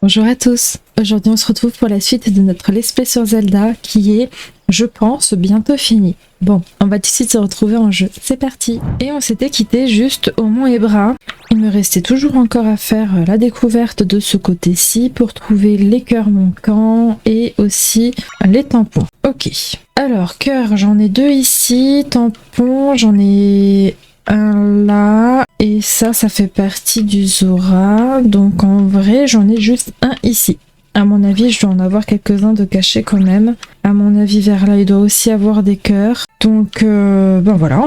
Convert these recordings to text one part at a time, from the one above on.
Bonjour à tous, aujourd'hui on se retrouve pour la suite de notre let's play sur Zelda qui est, je pense, bientôt fini. Bon, on va tout de suite se retrouver en jeu, c'est parti. Et on s'était quitté juste au Mont Ebra. Il me restait toujours encore à faire la découverte de ce côté-ci pour trouver les cœurs manquants et aussi les tampons. Ok, alors cœurs j'en ai 2 ici, tampons j'en ai un là, et ça fait partie du Zora, donc en vrai j'en ai juste un ici. À mon avis je dois en avoir quelques-uns de cachés quand même. À mon avis vers là il doit aussi avoir des cœurs. Donc ben voilà,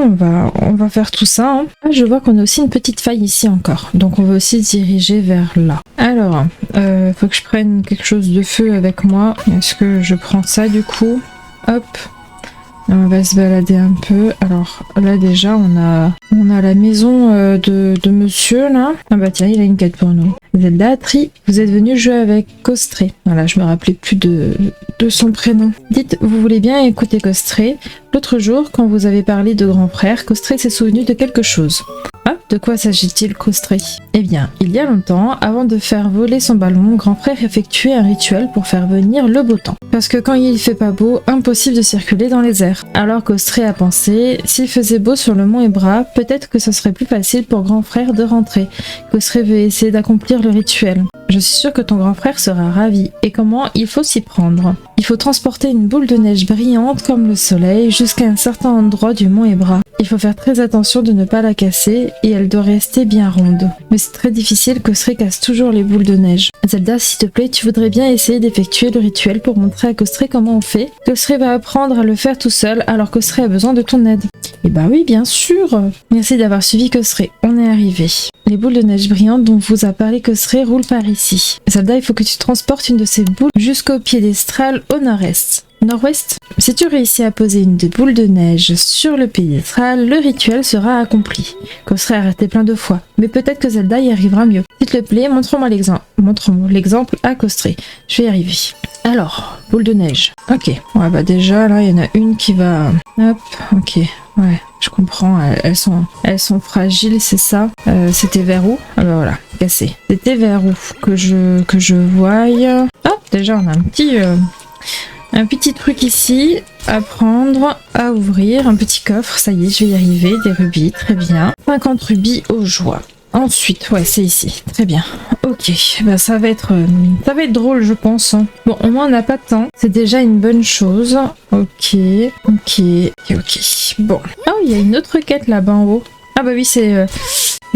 on va faire tout ça. Hein. Ah, je vois qu'on a aussi une petite faille ici encore, donc on va aussi se diriger vers là. Alors, faut que je prenne quelque chose de feu avec moi. Est-ce que je prends ça du coup? Hop. On va se balader un peu. Alors là déjà on a la maison de monsieur là. Ah bah tiens, il a une quête pour nous. Zelda Tri, vous êtes venu jouer avec Costré. Voilà, je me rappelais plus de son prénom. Dites, vous voulez bien écouter Costré? L'autre jour, quand vous avez parlé de grand frère, Costré s'est souvenu de quelque chose. Ah, de quoi s'agit-il, Costré? Eh bien, il y a longtemps, avant de faire voler son ballon, grand frère effectuait un rituel pour faire venir le beau temps. Parce que quand il fait pas beau, impossible de circuler dans les airs. Alors Costré a pensé, s'il faisait beau sur le mont Ebra, peut-être que ce serait plus facile pour grand frère de rentrer. Costré veut essayer d'accomplir le rituel. Je suis sûre que ton grand frère sera ravi. Et comment il faut s'y prendre? Il faut transporter une boule de neige brillante comme le soleil jusqu'à un certain endroit du mont Ebra. Il faut faire très attention de ne pas la casser et elle doit rester bien ronde. Mais c'est très difficile, Costré casse toujours les boules de neige. Zelda, s'il te plaît, tu voudrais bien essayer d'effectuer le rituel pour montrer à Costré comment on fait? Costré va apprendre à le faire tout seul alors Costré a besoin de ton aide. Eh bah oui, bien sûr. Merci d'avoir suivi Costré, on est arrivé. Les boules de neige brillantes dont vous a parlé Costré roulent par ici. Zelda, il faut que tu transportes une de ces boules jusqu'au piédestal au nord-est. Nord-ouest? Si tu réussis à poser une des boules de neige sur le piédestal, le rituel sera accompli. Costré a raté plein de fois, mais peut-être que Zelda y arrivera mieux. S'il te plaît, montre-moi l'exemple. Montre-moi l'exemple à Costré. Je vais y arriver. Alors, boule de neige. Ok. Ouais, bah déjà, là, il y en a une qui va... Hop, ok. Ouais, je comprends. Elles sont fragiles, c'est ça. C'était vers où? Ah bah voilà, cassé. C'était vers où que je voie. Hop, déjà, on a un petit truc ici à prendre, à ouvrir, un petit coffre, ça y est, je vais y arriver, des rubis, très bien. 50 rubis aux joies. Ensuite, ouais, c'est ici, très bien. Ok, bah ça va être drôle, je pense. Bon, au moins on n'a pas de temps, c'est déjà une bonne chose. Ok. Bon. Oh, il y a une autre quête là-bas en haut. Ah bah oui, c'est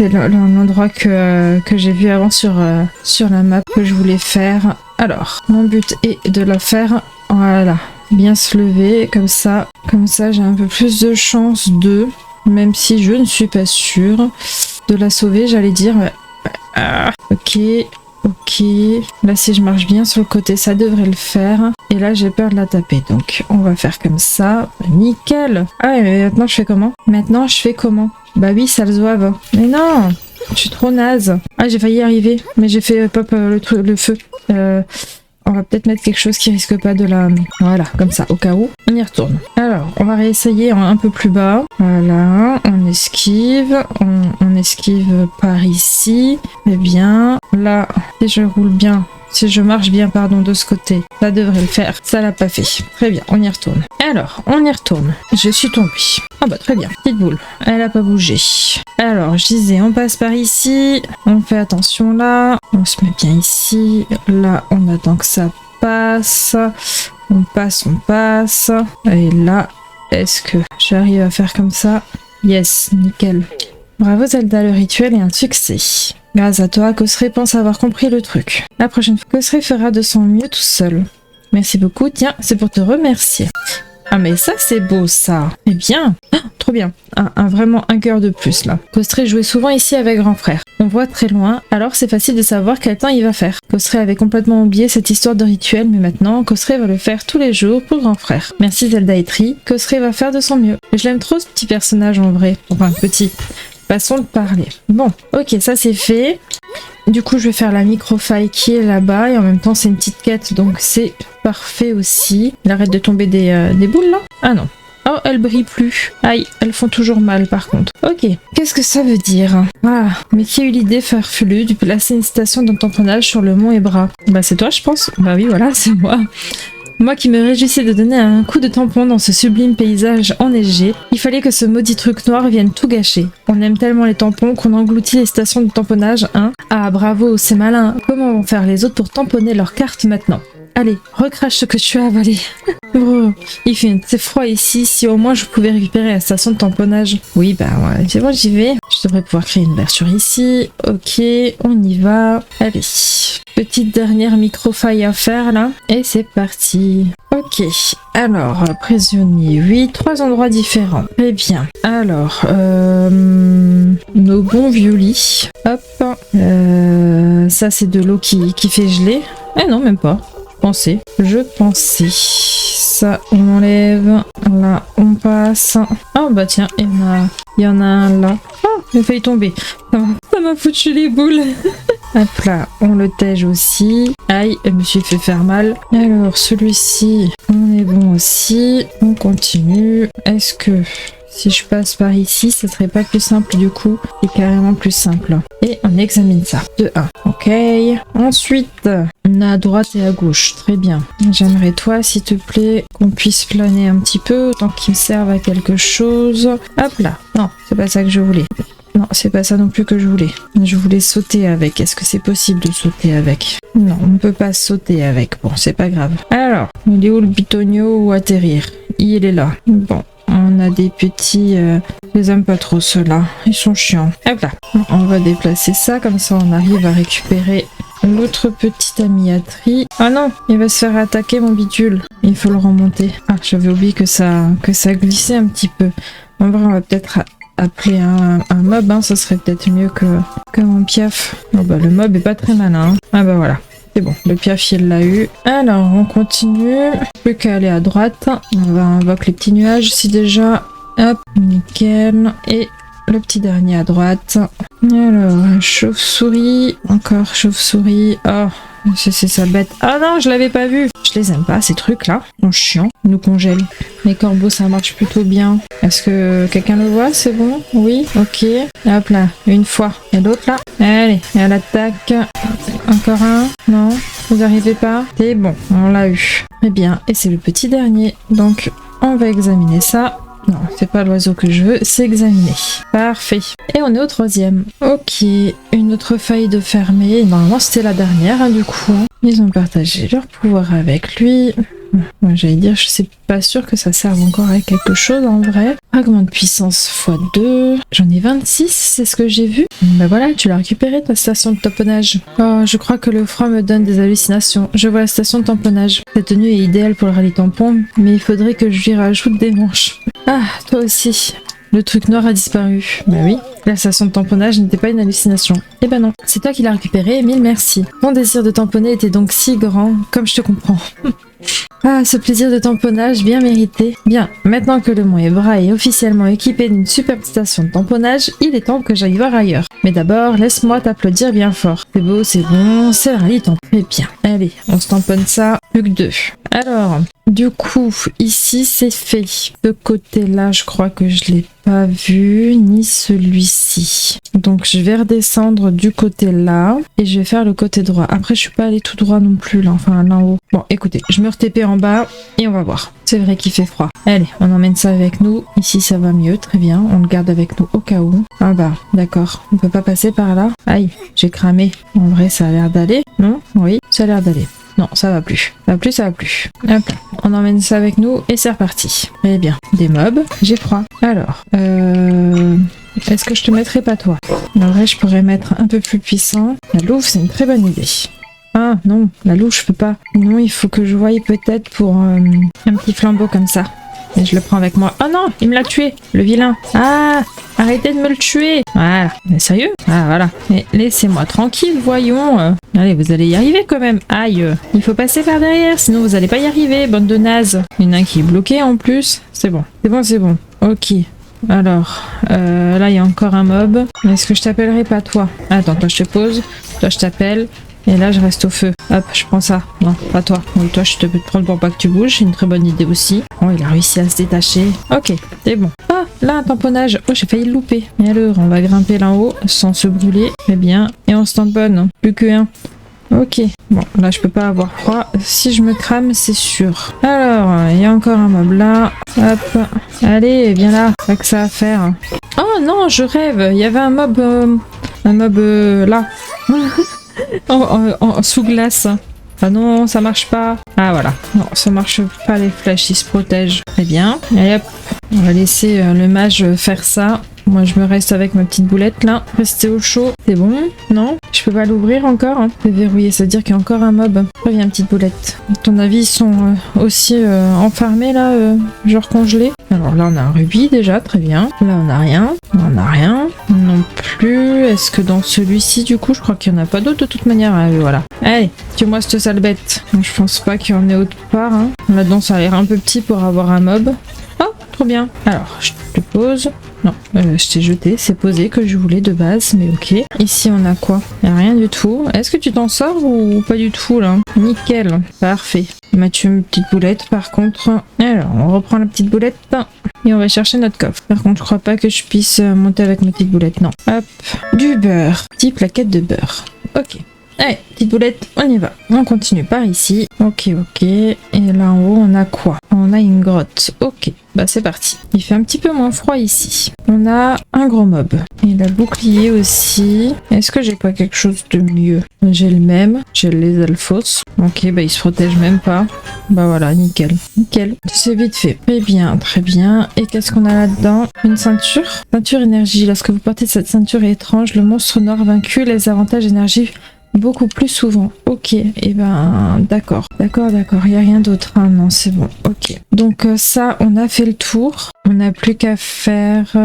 l'endroit que j'ai vu avant sur la map que je voulais faire. Alors, mon but est de la faire, voilà, bien se lever, comme ça j'ai un peu plus de chance même si je ne suis pas sûre de la sauver, j'allais dire. Ok. Là, si je marche bien sur le côté, ça devrait le faire. Et là, j'ai peur de la taper, donc on va faire comme ça. Nickel. Ah, mais maintenant, je fais comment? Bah oui, ça le zouave. Mais non, je suis trop naze. Ah, j'ai failli y arriver, mais j'ai fait pop le feu. On va peut-être mettre quelque chose qui risque pas de la... Voilà, comme ça, au cas où. On y retourne. Alors, on va réessayer un peu plus bas. Voilà, on esquive. On esquive par ici. Très bien. Là, si je roule bien... Si je marche bien, pardon, de ce côté, ça devrait le faire. Ça l'a pas fait. Très bien, on y retourne. Alors, on y retourne. Je suis tombée. Ah bah très bien, petite boule. Elle a pas bougé. Alors, je disais, on passe par ici. On fait attention là. On se met bien ici. Là, on attend que ça passe. On passe. Et là, est-ce que j'arrive à faire comme ça? Yes, nickel. Bravo Zelda, le rituel est un succès. Grâce à toi, Costré pense avoir compris le truc. La prochaine fois, Costré fera de son mieux tout seul. Merci beaucoup, tiens, c'est pour te remercier. Ah mais ça c'est beau ça. Eh bien, trop bien. Vraiment un cœur de plus là. Costré jouait souvent ici avec grand frère. On voit très loin, alors c'est facile de savoir quel temps il va faire. Costré avait complètement oublié cette histoire de rituel, mais maintenant, Costré va le faire tous les jours pour grand frère. Merci Zelda et Tri, Costré va faire de son mieux. Je l'aime trop ce petit personnage en vrai. Enfin, petit. Façon de parler. Bon, ok, ça c'est fait. Du coup, je vais faire la micro-faille qui est là-bas et en même temps, c'est une petite quête, donc c'est parfait aussi. Il arrête de tomber des boules là? Ah non. Oh, elles brillent plus. Aïe, elles font toujours mal par contre. Ok, qu'est-ce que ça veut dire? Ah, mais qui a eu l'idée farfelue de placer une station de tamponnage sur le mont Ebra? Bah c'est toi je pense. Bah oui voilà, c'est moi. Moi qui me réjouissais de donner un coup de tampon dans ce sublime paysage enneigé, il fallait que ce maudit truc noir vienne tout gâcher. On aime tellement les tampons qu'on engloutit les stations de tamponnage, hein? Ah bravo, c'est malin. Comment vont faire les autres pour tamponner leurs cartes maintenant? Allez, recrache ce que tu as avalé. Bro, il fait assez froid ici, si au moins je pouvais récupérer la station de tamponnage. Oui, bah ouais, c'est bon, j'y vais. Je devrais pouvoir créer une ouverture ici. Ok, on y va. Allez, petite dernière micro-faille à faire là. Et c'est parti. Ok, alors, prisonnier, oui, 3 endroits différents. Très bien. Alors, nos bons vieux lits. Hop, ça c'est de l'eau qui fait geler. Eh non, même pas. Je pensais. Ça, on enlève. Là, on passe. Ah bah tiens, il y en a un là. Ah, il a failli tomber. Ça m'a foutu les boules. Hop là, on le tège aussi. Aïe, je me suis fait faire mal. Alors, celui-ci, on est bon aussi. On continue. Est-ce que... si je passe par ici, ça serait pas plus simple du coup, c'est carrément plus simple. Et on examine ça. De 1. Ok. Ensuite, on a à droite et à gauche. Très bien. J'aimerais toi, s'il te plaît, qu'on puisse planer un petit peu, autant qu'il me serve à quelque chose. Hop là. Non, c'est pas ça que je voulais. Non, c'est pas ça non plus que je voulais. Je voulais sauter avec. Est-ce que c'est possible de sauter avec? Non, on ne peut pas sauter avec. Bon, c'est pas grave. Alors, il est où le bitonio ou atterrir? Il est là. Bon. On a des petits... je les aime pas trop ceux-là. Ils sont chiants. Hop là. On va déplacer ça. Comme ça, on arrive à récupérer l'autre petite amiatrie. Ah non, il va se faire attaquer mon bidule. Il faut le remonter. Ah, j'avais oublié que ça glissait un petit peu. En vrai, on va peut-être appeler un mob. Hein. Ça serait peut-être mieux que mon piaf. Oh bah, le mob est pas très malin. Hein. Ah bah voilà. C'est bon, le piaf il l'a eu. Alors on continue, plus qu'à aller à droite. On va invoquer les petits nuages ici déjà. Hop, nickel. Et le petit dernier à droite. Alors, chauve-souris, encore chauve-souris. Oh, c'est ça bête. Ah non, je l'avais pas vu. Je les aime pas ces trucs là, ils sont chiants, ils nous congèlent. Les corbeaux ça marche plutôt bien. Est-ce que quelqu'un le voit? C'est bon? Oui, ok. Hop là, une fois. Et l'autre là. Allez, et à l'attaque. Encore un? Non, vous arrivez pas? C'est bon, on l'a eu. Très bien, et c'est le petit dernier. Donc, on va examiner ça. Non, c'est pas l'oiseau que je veux, c'est examiner. Parfait. Et on est au 3e. Ok, une autre faille de fermer. Normalement, c'était la dernière, hein, du coup. Ils ont partagé leur pouvoir avec lui. Moi, j'allais dire, je sais pas sûr que ça serve encore à quelque chose en vrai. Fragment de puissance x2. J'en ai 26, c'est ce que j'ai vu. Ben voilà, tu l'as récupéré ta station de tamponnage. Oh, je crois que le froid me donne des hallucinations. Je vois la station de tamponnage. Cette tenue est idéale pour le rallye tampon, mais il faudrait que je lui rajoute des manches. Ah, toi aussi. Le truc noir a disparu. Bah oui, la station de tamponnage n'était pas une hallucination. Eh ben non, c'est toi qui l'as récupéré, mille merci. Mon désir de tamponner était donc si grand, comme je te comprends. Ah, ce plaisir de tamponnage bien mérité. Bien, maintenant que le mont Ebra est officiellement équipé d'une superbe station de tamponnage, il est temps que j'aille voir ailleurs. Mais d'abord, laisse-moi t'applaudir bien fort. C'est beau, c'est bon, c'est rallye tampon. Très bien. Allez, on se tamponne ça. Plus que 2. Alors, du coup, ici c'est fait. Ce côté-là, je crois que je l'ai pas vu, ni celui-ci. Donc je vais redescendre du côté là, et je vais faire le côté droit. Après, je suis pas allée tout droit non plus, là, enfin là en haut. Bon, écoutez, je me re-TP en bas, et on va voir. C'est vrai qu'il fait froid. Allez, on emmène ça avec nous. Ici, ça va mieux, très bien. On le garde avec nous au cas où. Ah bah, d'accord. On peut pas passer par là. Aïe, j'ai cramé. En vrai, ça a l'air d'aller, non? Oui, ça a l'air d'aller. Non, ça va plus. Ça va plus, ça va plus. Hop, on emmène ça avec nous et c'est reparti. Eh bien, des mobs, j'ai froid. Alors, est-ce que je te mettrais pas toi? En vrai, je pourrais mettre un peu plus puissant. La louve, c'est une très bonne idée. Ah non, la louve, je peux pas. Non, il faut que je voie peut-être pour un petit flambeau comme ça. Et je le prends avec moi. Oh non, il me l'a tué, le vilain. Ah, arrêtez de me le tuer. Voilà, mais sérieux? Ah voilà. Mais laissez-moi tranquille, voyons. Allez, vous allez y arriver quand même. Aïe, il faut passer par derrière, sinon vous allez pas y arriver, bande de nazes. Il y en a un qui est bloqué en plus. C'est bon, c'est bon, c'est bon. Ok. Alors, là il y a encore un mob. Est-ce que je t'appellerai pas toi? Attends, toi je te pose. Toi je t'appelle. Et là, je reste au feu. Hop, je prends ça. Non, pas toi. Oui, toi, je te peux te prendre pour pas que tu bouges. C'est une très bonne idée aussi. Oh, il a réussi à se détacher. Ok, c'est bon. Ah, là, un tamponnage. Oh, j'ai failli le louper. Et alors, on va grimper là-haut sans se brûler. Très bien. Et on se tamponne. Plus qu'un. Ok, bon, là je peux pas avoir froid. Si je me crame, c'est sûr. Alors, il y a encore un mob là. Hop, allez, viens là. Pas que ça à faire. Oh non, je rêve. Il y avait un mob là. Sous glace. Ah non, ça marche pas. Ah voilà, non, ça marche pas, les flèches, ils se protègent. Très bien. Allez hop, on va laisser le mage faire ça. Moi je me reste avec ma petite boulette là. Rester au chaud, c'est bon? Non? Je peux pas l'ouvrir encore, hein. C'est verrouillé, ça veut dire qu'il y a encore un mob. Reviens petite boulette. À ton avis ils sont aussi enfermés là, genre congelés? Alors là on a un rubis déjà, très bien. Là on a rien. On a rien. Non plus. Est-ce que dans celui-ci du coup je crois qu'il y en a pas d'autres de toute manière? Ah, voilà. Allez, tue-moi cette sale bête. Je pense pas qu'il y en ait autre part. Hein. Là-dedans ça a l'air un peu petit pour avoir un mob. Oh, trop bien. Alors, je te pose. Non, je t'ai jeté, c'est posé que je voulais de base, mais ok. Ici on a quoi? Y a rien du tout. Est-ce que tu t'en sors ou pas du tout là? Nickel, parfait. Mathieu, une petite boulette par contre. Alors, on reprend la petite boulette et on va chercher notre coffre. Par contre, je crois pas que je puisse monter avec ma petite boulette, non. Hop, du beurre. Petite plaquette de beurre. Ok. Allez, petite boulette, on y va. On continue par ici. Ok, ok. Et là en haut, on a quoi? On a une grotte. Ok, bah c'est parti. Il fait un petit peu moins froid ici. On a un gros mob. Et la bouclier aussi. Est-ce que j'ai pas quelque chose de mieux? J'ai le même. J'ai les alphos. Ok, bah il se protège même pas. Bah voilà, nickel. Nickel. C'est vite fait. Très bien, très bien. Et qu'est-ce qu'on a là-dedans? Une ceinture. Ceinture énergie. Lorsque vous portez cette ceinture étrange, le monstre noir vaincu les avantages énergie beaucoup plus souvent. Ok, et ben d'accord. D'accord, il n'y a rien d'autre. Hein. Non, c'est bon. Ok. Donc ça, on a fait le tour. On n'a plus qu'à faire...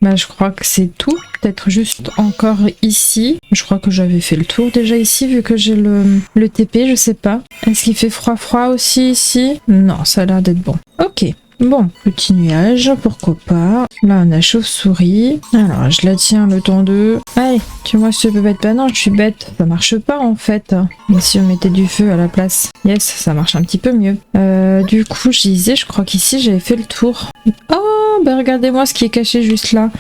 Bah je crois que c'est tout. Peut-être juste encore ici. Je crois que j'avais fait le tour déjà ici, vu que j'ai le TP, je sais pas. Est-ce qu'il fait froid aussi ici? Non, ça a l'air d'être bon. Ok. Bon, petit nuage, pourquoi pas. Là, on a chauve-souris. Alors, je la tiens le temps de... Allez, tue-moi ce peu bête. Bah non, je suis bête. Ça marche pas, en fait. Mais si on mettait du feu à la place. Yes, ça marche un petit peu mieux. Du coup, je disais, je crois qu'ici, j'avais fait le tour. Oh, bah regardez-moi ce qui est caché juste là.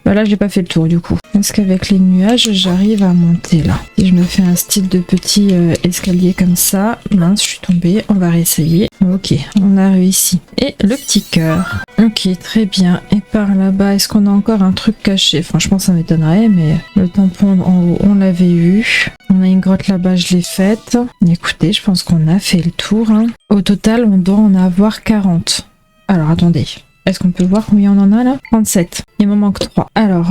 Bah là, j'ai pas fait le tour, du coup. Est-ce qu'avec les nuages, j'arrive à monter, là? Si je me fais un style de petit escalier comme ça... Mince, je suis tombée. On va réessayer. Ok, on a réussi. Et le petit cœur. Ok, très bien. Et par là-bas, est-ce qu'on a encore un truc caché? Franchement, ça m'étonnerait, mais le tampon en haut, on l'avait eu. On a une grotte là-bas, je l'ai faite. Écoutez, je pense qu'on a fait le tour. Hein. Au total, on doit en avoir 40. Alors, attendez. Est-ce qu'on peut voir combien on en a là? 37. Il m'en manque 3. Alors,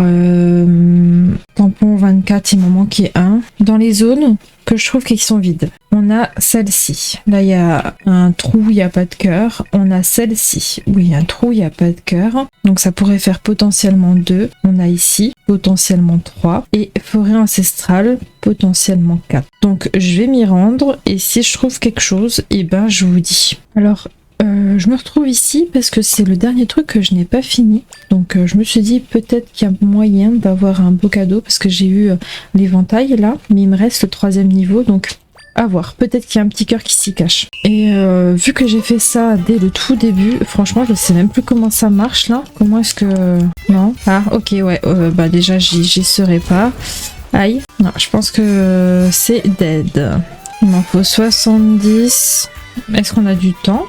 tampon 24, il m'en manquait 1. Dans les zones que je trouve qui sont vides, on a celle-ci. Là, il y a un trou, il n'y a pas de cœur. On a celle-ci. Oui, il y a un trou, il n'y a pas de cœur. Donc, ça pourrait faire potentiellement 2. On a ici potentiellement 3. Et forêt ancestrale, potentiellement 4. Donc, je vais m'y rendre. Et si je trouve quelque chose, eh ben, je vous dis. Alors, je me retrouve ici parce que c'est le dernier truc que je n'ai pas fini. Donc je me suis dit peut-être qu'il y a moyen d'avoir un beau cadeau parce que j'ai eu l'éventail là. Mais il me reste le 3e niveau donc à voir. Peut-être qu'il y a un petit cœur qui s'y cache. Et vu que j'ai fait ça dès le tout début, franchement je sais même plus comment ça marche là. Comment est-ce que... Non. Ah ok ouais, bah déjà j'y serai pas. Aïe. Non, je pense que c'est dead. Il m'en faut 70... Est-ce qu'on a du temps?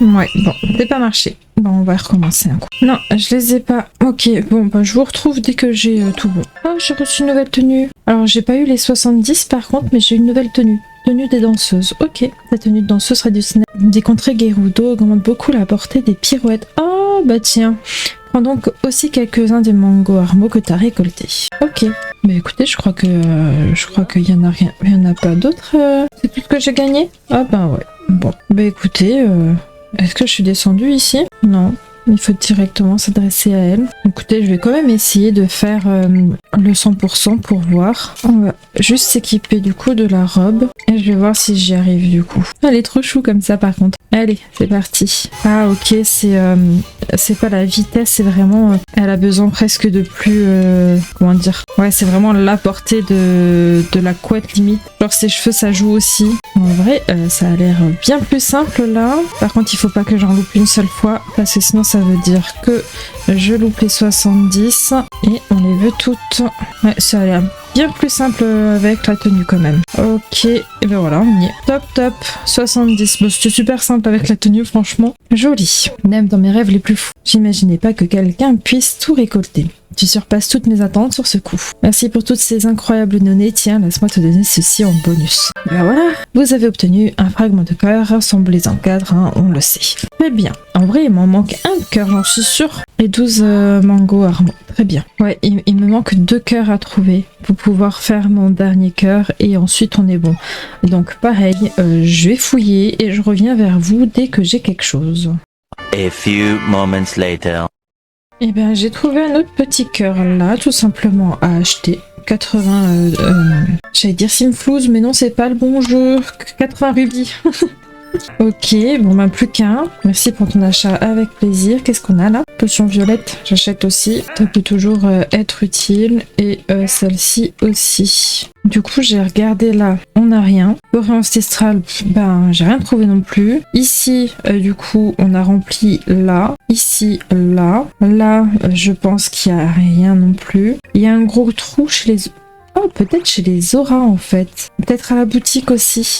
Ouais, bon, c'est pas marché. Bon, on va recommencer un coup. Non, je les ai pas. Ok, bon, bah, je vous retrouve dès que j'ai tout bon. Oh, j'ai reçu une nouvelle tenue. Alors, j'ai pas eu les 70 par contre, mais j'ai une nouvelle tenue. Tenue des danseuses. Ok, la tenue de danseuse traditionnelle des contrées Gerudo augmente beaucoup la portée des pirouettes. Oh, bah tiens. Prends donc aussi quelques-uns des mangos armo que t'as récoltés. Ok. Mais écoutez, je crois qu'il y en a rien. Il y en a pas d'autres. C'est tout ce que j'ai gagné? Ah bah ouais. Bon. Bah écoutez, est-ce que je suis descendue ici? Non. Il faut directement s'adresser à elle. Écoutez, je vais quand même essayer de faire le 100% pour voir. On va juste s'équiper du coup de la robe. Et je vais voir si j'y arrive du coup. Elle est trop chou comme ça par contre. Allez, c'est parti. Ah ok, c'est pas la vitesse, c'est vraiment... elle a besoin presque de plus... comment dire? Ouais, c'est vraiment la portée de la couette limite. Genre ses cheveux ça joue aussi. En vrai, ça a l'air bien plus simple là. Par contre, il faut pas que j'en loupe une seule fois parce que sinon ça veut dire que je loupe les 70 et on les veut toutes. Ouais, ça a l'air bien plus simple avec la tenue quand même. Ok, et ben voilà, on y est. Top, top, 70. Bon, c'était super simple avec la tenue, franchement. Joli. Même dans mes rêves les plus fous, j'imaginais pas que quelqu'un puisse tout récolter. Tu surpasses toutes mes attentes sur ce coup. Merci pour toutes ces incroyables données. Tiens, laisse-moi te donner ceci en bonus. Et ben voilà, vous avez obtenu un fragment de cœur rassemblé en cadre, hein, on le sait. Très bien. En vrai, il m'en manque un cœur, j'en suis sûre. Et 12 mangots armaux. Très bien. Ouais, il me manque 2 cœurs à trouver pour pouvoir faire mon dernier cœur et ensuite on est bon. Donc pareil, je vais fouiller et je reviens vers vous dès que j'ai quelque chose. A few moments later. Et bien j'ai trouvé un autre petit cœur là, tout simplement à acheter. 80... j'allais dire Simflouz, mais non c'est pas le bon jeu. 80 rubis. Ok, bon ben plus qu'un. Merci pour ton achat avec plaisir. Qu'est-ce qu'on a là? Potion violette, j'achète aussi. Ça peut toujours être utile. Et celle-ci aussi. Du coup, j'ai regardé là, on n'a rien. L'Orient ancestral, ben j'ai rien trouvé non plus. Ici, du coup, on a rempli là. Ici, là. Là, je pense qu'il n'y a rien non plus. Il y a un gros trou chez les... Oh, peut-être chez les Zora en fait. Peut-être à la boutique aussi.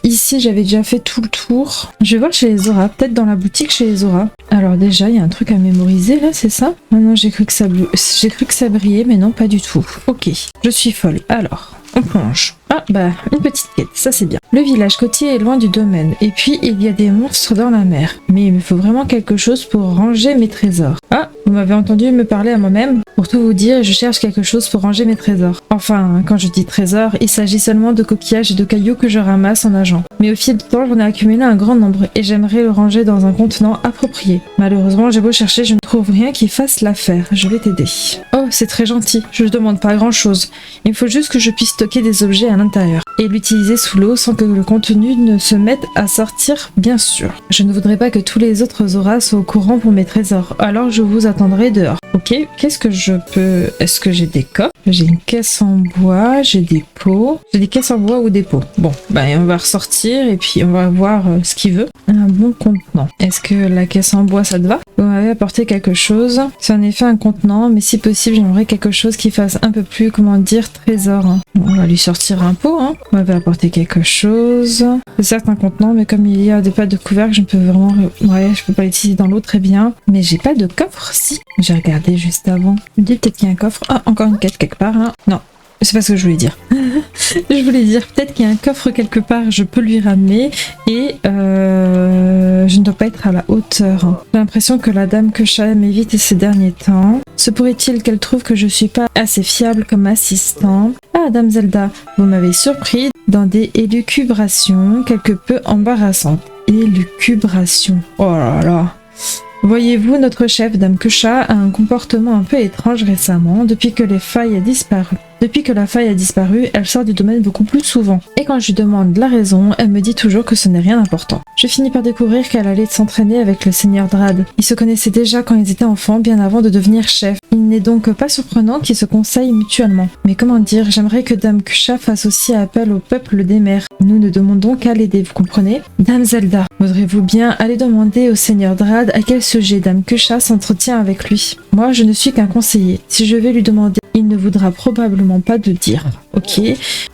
Ici, j'avais déjà fait tout le tour. Je vais voir chez les Zora. Peut-être dans la boutique chez les Zora. Alors déjà, il y a un truc à mémoriser là, c'est ça? Ah non, j'ai cru que ça brillait, mais non, pas du tout. Ok, je suis folle. Alors, on plonge. Ah bah, une petite quête, ça c'est bien. Le village côtier est loin du domaine, et puis il y a des monstres dans la mer. Mais il me faut vraiment quelque chose pour ranger mes trésors. Ah, vous m'avez entendu me parler à moi-même? Pour tout vous dire, je cherche quelque chose pour ranger mes trésors. Enfin, quand je dis trésors, il s'agit seulement de coquillages et de cailloux que je ramasse en nageant. Mais au fil du temps, j'en ai accumulé un grand nombre, et j'aimerais le ranger dans un contenant approprié. Malheureusement, j'ai beau chercher, je ne trouve rien qui fasse l'affaire. Je vais t'aider. Oh, c'est très gentil, je ne demande pas grand-chose. Il me faut juste que je puisse stocker des objets à l'intérieur et l'utiliser sous l'eau sans que le contenu ne se mette à sortir, bien sûr. Je ne voudrais pas que tous les autres Zora soient au courant pour mes trésors, alors je vous attendrai dehors. Ok, qu'est-ce que je peux... Est-ce que j'ai des coffres? J'ai une caisse en bois, j'ai des pots. J'ai des caisses en bois ou des pots. Bon, bah on va ressortir et puis on va voir ce qu'il veut. Un bon contenant. Est-ce que la caisse en bois ça te va? Vous m'avez apporté quelque chose. C'est en effet un contenant, mais si possible j'aimerais quelque chose qui fasse un peu plus, comment dire, trésor. Hein. On va lui sortir un pot. Hein. Vous m'avez apporté quelque chose. C'est certes un contenant, mais comme il y a des pattes de couvercle, je ne peux vraiment... Ouais, je peux pas l'utiliser dans l'eau très bien. Mais j'ai pas de coffre, si. J'ai regardé juste avant. Je me dis peut-être qu'il y a un coffre. Ah, encore une quête quelque part. Hein. Non. C'est pas ce que je voulais dire. Je voulais dire peut-être qu'il y a un coffre quelque part, je peux lui ramener et je ne dois pas être à la hauteur. J'ai l'impression que la dame Kusha m'évite ces derniers temps. Se pourrait-il qu'elle trouve que je suis pas assez fiable comme assistant? Ah, Dame Zelda, vous m'avez surpris dans des élucubrations quelque peu embarrassantes. Élucubrations. Oh là là. Voyez-vous, notre chef, Dame Kusha, a un comportement un peu étrange récemment, depuis que la faille a disparu, elle sort du domaine beaucoup plus souvent. Et quand je lui demande la raison, elle me dit toujours que ce n'est rien d'important. Je finis par découvrir qu'elle allait s'entraîner avec le Seigneur Drad. Ils se connaissaient déjà quand ils étaient enfants, bien avant de devenir chef. Il n'est donc pas surprenant qu'ils se conseillent mutuellement. Mais comment dire, j'aimerais que Dame Kusha fasse aussi appel au peuple des mers. Nous ne demandons qu'à l'aider, vous comprenez? Dame Zelda, voudrez-vous bien aller demander au Seigneur Drad à quel sujet Dame Kusha s'entretient avec lui? Moi, je ne suis qu'un conseiller. Si je vais lui demander, il ne voudra probablement pas de dire. Ok,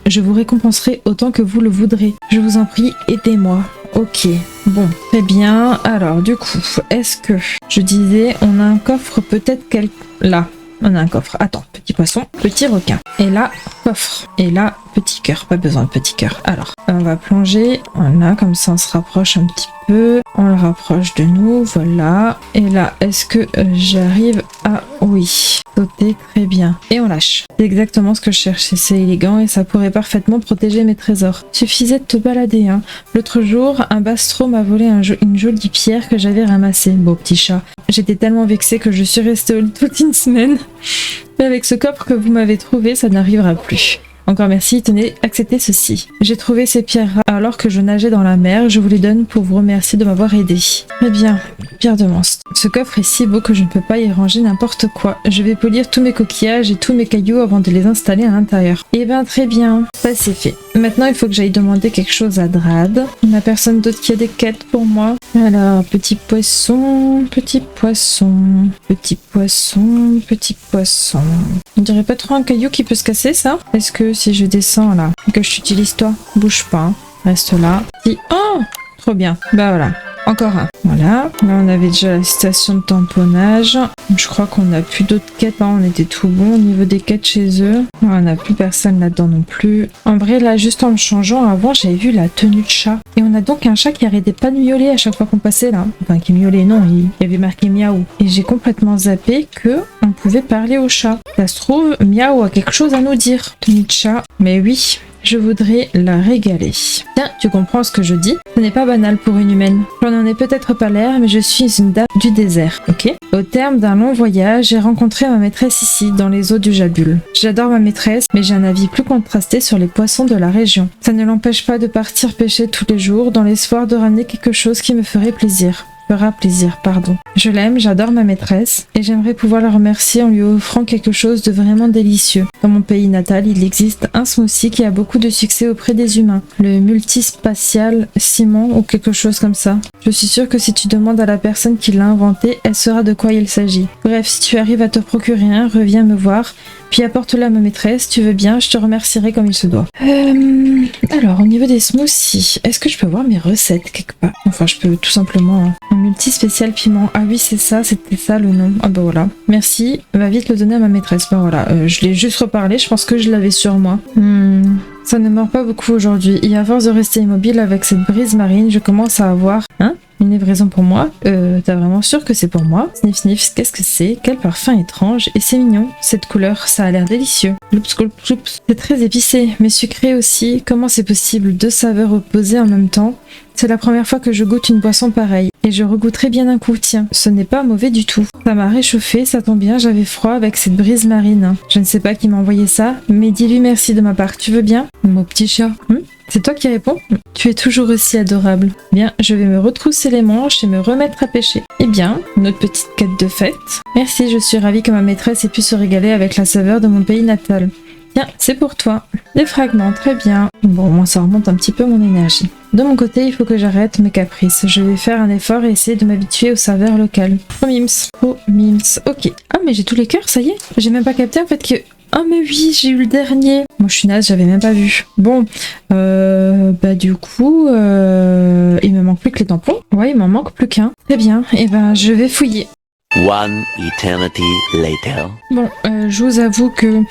je vous récompenserai autant que vous le voudrez. Je vous en prie, aidez-moi. Ok, bon, très bien. Alors, du coup, est-ce que... Je disais, on a un coffre peut-être là. On a un coffre. Attends, petit poisson, petit requin. Et là, coffre. Et là, petit cœur, pas besoin de petit cœur. Alors, on va plonger, voilà, comme ça on se rapproche un petit peu. On le rapproche de nous, voilà. Et là, est-ce que j'arrive à... Oui, sauter, très bien. Et on lâche. C'est exactement ce que je cherchais, c'est élégant et ça pourrait parfaitement protéger mes trésors. Suffisait de te balader, hein. L'autre jour, un bastro m'a volé une jolie pierre que j'avais ramassée. Beau petit chat. J'étais tellement vexée que je suis restée au lit toute une semaine. Mais avec ce coffre que vous m'avez trouvé, ça n'arrivera plus. Encore merci, tenez, acceptez ceci. J'ai trouvé ces pierres rares alors que je nageais dans la mer, je vous les donne pour vous remercier de m'avoir aidé. Très bien, pierre de monstre. Ce coffre est si beau que je ne peux pas y ranger n'importe quoi. Je vais polir tous mes coquillages et tous mes cailloux avant de les installer à l'intérieur. Eh ben très bien, ça c'est fait. Maintenant il faut que j'aille demander quelque chose à Drad. Il n'y a personne d'autre qui a des quêtes pour moi. Alors, petit poisson, petit poisson, petit poisson, petit poisson. On dirait pas trop un caillou qui peut se casser ça? Est-ce que si je descends là, que je t'utilise toi, bouge pas, hein. Reste là. Oh, trop bien. Bah voilà. Encore un. Voilà. Là, on avait déjà la station de tamponnage. Je crois qu'on n'a plus d'autres quêtes. Hein. On était tout bon au niveau des quêtes chez eux. On n'a plus personne là-dedans non plus. En vrai, là, juste en le changeant, avant, j'avais vu la tenue de chat. Et on a donc un chat qui arrêtait pas de miauler à chaque fois qu'on passait là. Enfin, qui miaulait, non. Il y avait marqué miaou. Et j'ai complètement zappé que on pouvait parler au chat. Ça se trouve, miaou a quelque chose à nous dire. Tenue de chat. Mais oui. Je voudrais la régaler. Tiens, tu comprends ce que je dis? Ce n'est pas banal pour une humaine. J'en en ai peut-être pas l'air, mais je suis une dame du désert, ok? Au terme d'un long voyage, j'ai rencontré ma maîtresse ici, dans les eaux du Jabul. J'adore ma maîtresse, mais j'ai un avis plus contrasté sur les poissons de la région. Ça ne l'empêche pas de partir pêcher tous les jours, dans l'espoir de ramener quelque chose qui me ferait plaisir. Je l'aime, j'adore ma maîtresse et j'aimerais pouvoir la remercier en lui offrant quelque chose de vraiment délicieux. Dans mon pays natal, il existe un smoothie qui a beaucoup de succès auprès des humains. Le multispatial Simon ou quelque chose comme ça. Je suis sûre que si tu demandes à la personne qui l'a inventé, elle saura de quoi il s'agit. Bref, si tu arrives à te procurer un, reviens me voir. Puis apporte-le à ma maîtresse, tu veux bien, je te remercierai comme il se doit. Alors, au niveau des smoothies, est-ce que je peux voir mes recettes quelque part? Enfin, je peux tout simplement... Un multi-spécial piment. Ah oui, c'est ça, c'était ça le nom. Ah bah voilà. Merci, va vite le donner à ma maîtresse. Bah voilà, je l'ai juste reparlé, je pense que je l'avais sur moi. Ça ne mord pas beaucoup aujourd'hui. Et à force de rester immobile avec cette brise marine, je commence à avoir... Hein? Une livraison pour moi? T'as vraiment sûr que c'est pour moi? Sniff sniff, qu'est-ce que c'est? Quel parfum étrange. Et c'est mignon, cette couleur, ça a l'air délicieux. Gloups, gloups, gloups. C'est très épicé, mais sucré aussi. Comment c'est possible? Deux saveurs opposées en même temps? C'est la première fois que je goûte une boisson pareille. Et je regoûterai bien d'un coup, tiens. Ce n'est pas mauvais du tout. Ça m'a réchauffé, ça tombe bien, j'avais froid avec cette brise marine. Je ne sais pas qui m'a envoyé ça, mais dis-lui merci de ma part, tu veux bien? Mon petit chat. C'est toi qui réponds? Tu es toujours aussi adorable. Bien, je vais me retrousser les manches et me remettre à pêcher. Eh bien, notre petite quête de fête. Merci, je suis ravie que ma maîtresse ait pu se régaler avec la saveur de mon pays natal. Bien, c'est pour toi. Des fragments, très bien. Bon, moi ça remonte un petit peu mon énergie. De mon côté, il faut que j'arrête mes caprices. Je vais faire un effort et essayer de m'habituer aux saveurs locales. Oh mims. Oh mims. Ok. Ah mais j'ai tous les cœurs, ça y est. J'ai même pas capté en fait que... Oh mais oui, j'ai eu le dernier. Moi je suis naze, j'avais même pas vu. Bon, bah du coup, il me manque plus que les tampons. Ouais, il m'en manque plus qu'un. Très bien, et ben je vais fouiller. One eternity later. Bon, je vous avoue que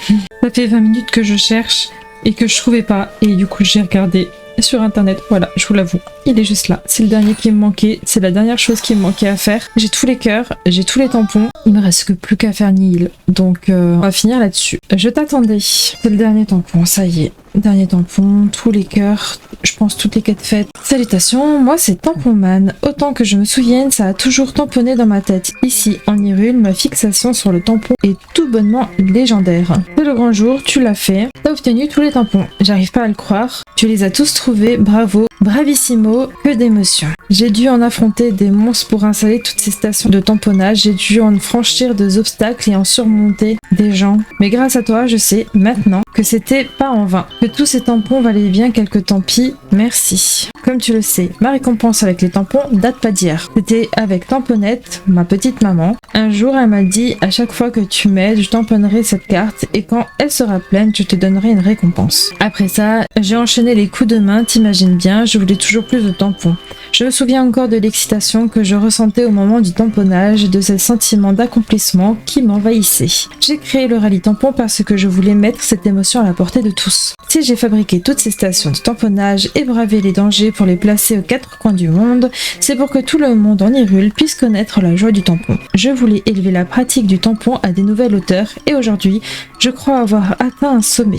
ça fait 20 minutes que je cherche et que je trouvais pas. Et du coup j'ai regardé sur internet, voilà, je vous l'avoue. Il est juste là, c'est le dernier qui me manquait, c'est la dernière chose qui me manquait à faire. J'ai tous les cœurs, j'ai tous les tampons, il me reste que plus qu'à faire Nihil. Donc on va finir là-dessus. Je t'attendais, c'est le dernier tampon, ça y est. Dernier tampon, tous les cœurs, je pense toutes les quêtes faites. Salutations, moi c'est Tamponman. Autant que je me souvienne, ça a toujours tamponné dans ma tête. Ici, en Hyrule, ma fixation sur le tampon est tout bonnement légendaire. C'est le grand jour, tu l'as fait. T'as obtenu tous les tampons. J'arrive pas à le croire. Tu les as tous trouvés, bravo, bravissimo, que d'émotions. J'ai dû en affronter des monstres pour installer toutes ces stations de tamponnage. J'ai dû en franchir des obstacles et en surmonter des gens. Mais grâce à toi, je sais maintenant que c'était pas en vain. Que tous ces tampons valaient bien quelques tampis, merci. Comme tu le sais, ma récompense avec les tampons date pas d'hier. C'était avec Tamponnette, ma petite maman. Un jour, elle m'a dit, à chaque fois que tu m'aides, je tamponnerai cette carte et quand elle sera pleine, je te donnerai une récompense. Après ça, j'ai enchaîné les coups de main, t'imagines bien, je voulais toujours plus de tampons. Je me souviens encore de l'excitation que je ressentais au moment du tamponnage et de ce sentiment d'accomplissement qui m'envahissait. J'ai créé le rallye tampon parce que je voulais mettre cette émotion à la portée de tous. Si j'ai fabriqué toutes ces stations de tamponnage et bravé les dangers pour les placer aux 4 coins du monde, c'est pour que tout le monde en Hyrule puisse connaître la joie du tampon. Je voulais élever la pratique du tampon à des nouvelles hauteurs et aujourd'hui, je crois avoir atteint un sommet.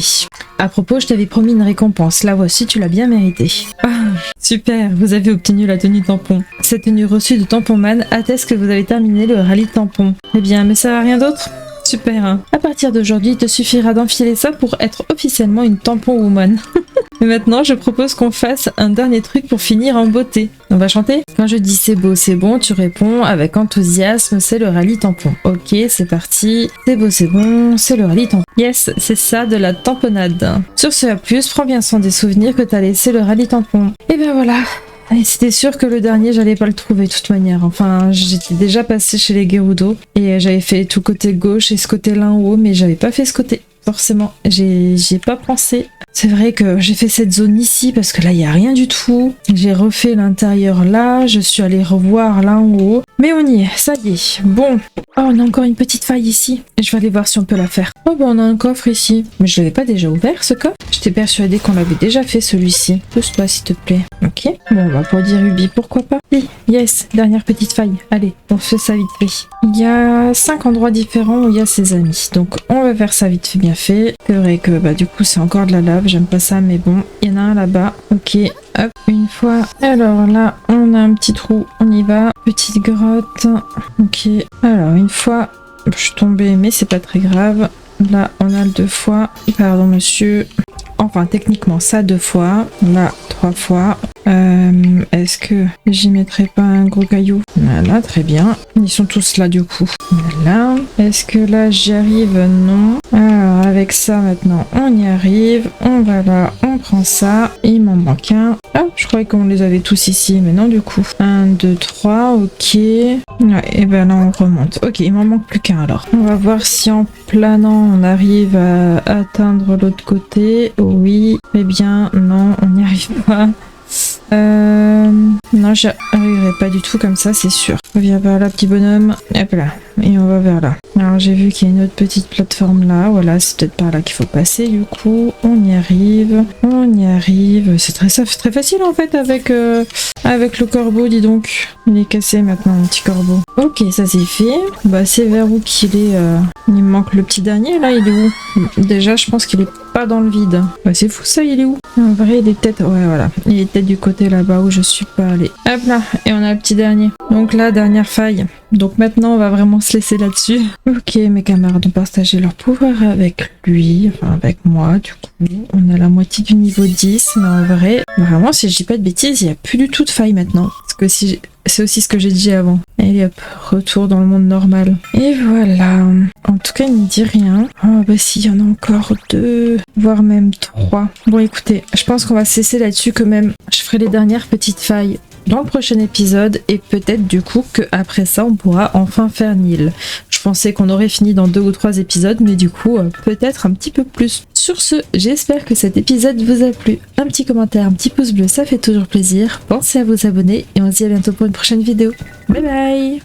À propos, je t'avais promis une récompense, la voici, tu l'as bien méritée. Ah, super, vous avez obtenu la tenue tampon. Cette tenue reçue de Tamponman atteste que vous avez terminé le rallye tampon. Eh bien, mais ça va rien d'autre ? Super, hein. À partir d'aujourd'hui, il te suffira d'enfiler ça pour être officiellement une tampon woman. Mais maintenant, je propose qu'on fasse un dernier truc pour finir en beauté. On va chanter ? Quand je dis c'est beau, c'est bon, tu réponds avec enthousiasme, c'est le rallye tampon. Ok, c'est parti. C'est beau, c'est bon, c'est le rallye tampon. Yes, c'est ça, de la tamponnade. Sur ce à plus, prends bien soin des souvenirs que t'as laissé le rallye tampon. Et ben voilà. Et c'était sûr que le dernier, j'allais pas le trouver de toute manière. Enfin, j'étais déjà passée chez les Gerudo et j'avais fait tout côté gauche et ce côté-là en haut, mais j'avais pas fait ce côté. Forcément, j'ai pas pensé. C'est vrai que j'ai fait cette zone ici parce que là, il y a rien du tout. J'ai refait l'intérieur là, je suis allée revoir là en haut. Mais on y est, ça y est. Bon. Oh, on a encore une petite faille ici. Je vais aller voir si on peut la faire. Oh, bah on a un coffre ici. Mais je l'avais pas déjà ouvert, ce coffre ? J'étais persuadée qu'on l'avait déjà fait, celui-ci. Pousse-toi, s'il te plaît. Ok. Bon, bah pour dire Ruby, pourquoi pas ? Oui, yes, dernière petite faille. Allez, on fait ça vite fait. Il y a 5 endroits différents où il y a ses amis. Donc, on va faire ça vite fait, bien fait. C'est vrai que, bah du coup, c'est encore de la lave. J'aime pas ça, mais bon. Il y en a un là-bas. Ok. Hop, une fois. Alors là, on a un petit trou. On y va. Petite grotte. Ok. Alors, une fois, je suis tombée, mais c'est pas très grave. Là, on a le 2 fois. Pardon, monsieur. Enfin, techniquement, ça 2 fois. Là, 3 fois. Est-ce que j'y mettrai pas un gros caillou? Voilà, très bien. Ils sont tous là, du coup. Voilà. Est-ce que là, j'y arrive? Non. Alors, avec ça, maintenant, on y arrive. On va là, on prend ça. Il m'en manque un. Ah, je croyais qu'on les avait tous ici, mais non, du coup. 1, 2, 3, ok. Ouais, et ben là, on remonte. Ok, il m'en manque plus qu'un, alors. On va voir si en planant, on arrive à atteindre l'autre côté. Oui. Eh bien, non, on n'y arrive pas. Non, j'y arriverai pas du tout comme ça, c'est sûr. On vient vers là, petit bonhomme. Hop là. Et on va vers là. Alors, j'ai vu qu'il y a une autre petite plateforme là. Voilà, c'est peut-être par là qu'il faut passer, du coup. On y arrive. On y arrive. C'est très facile, en fait, avec le corbeau, dis donc. Il est cassé, maintenant, mon petit corbeau. Ok, ça c'est fait. Bah, c'est vers où qu'il est. Il me manque le petit dernier, là. Il est où? Déjà, je pense qu'il est pas dans le vide. Bah, c'est fou, ça. Il est où? En vrai, il est peut-être... Ouais, voilà. Il est peut-être du côté là-bas où je suis pas allée. Hop là. Et on a le petit dernier. Donc là, dernière faille. Donc maintenant, on va vraiment se laisser là-dessus. Ok, mes camarades ont partagé leur pouvoir avec lui, enfin avec moi, du coup. On a la moitié du niveau 10, mais en vrai, vraiment, si je dis pas de bêtises, il n'y a plus du tout de faille maintenant. Parce que si c'est aussi ce que j'ai dit avant. Allez hop, retour dans le monde normal. Et voilà. En tout cas, il ne dit rien. Oh bah si, il y en a encore 2, voire même 3. Bon écoutez, je pense qu'on va se laisser là-dessus quand même. Je ferai les dernières petites failles dans le prochain épisode et peut-être du coup qu'après ça on pourra enfin faire Nil. Je pensais qu'on aurait fini dans 2 ou 3 épisodes, mais du coup peut-être un petit peu plus. Sur ce, j'espère que cet épisode vous a plu. Un petit commentaire, un petit pouce bleu, ça fait toujours plaisir. Pensez à vous abonner et on se dit à bientôt pour une prochaine vidéo. Bye bye.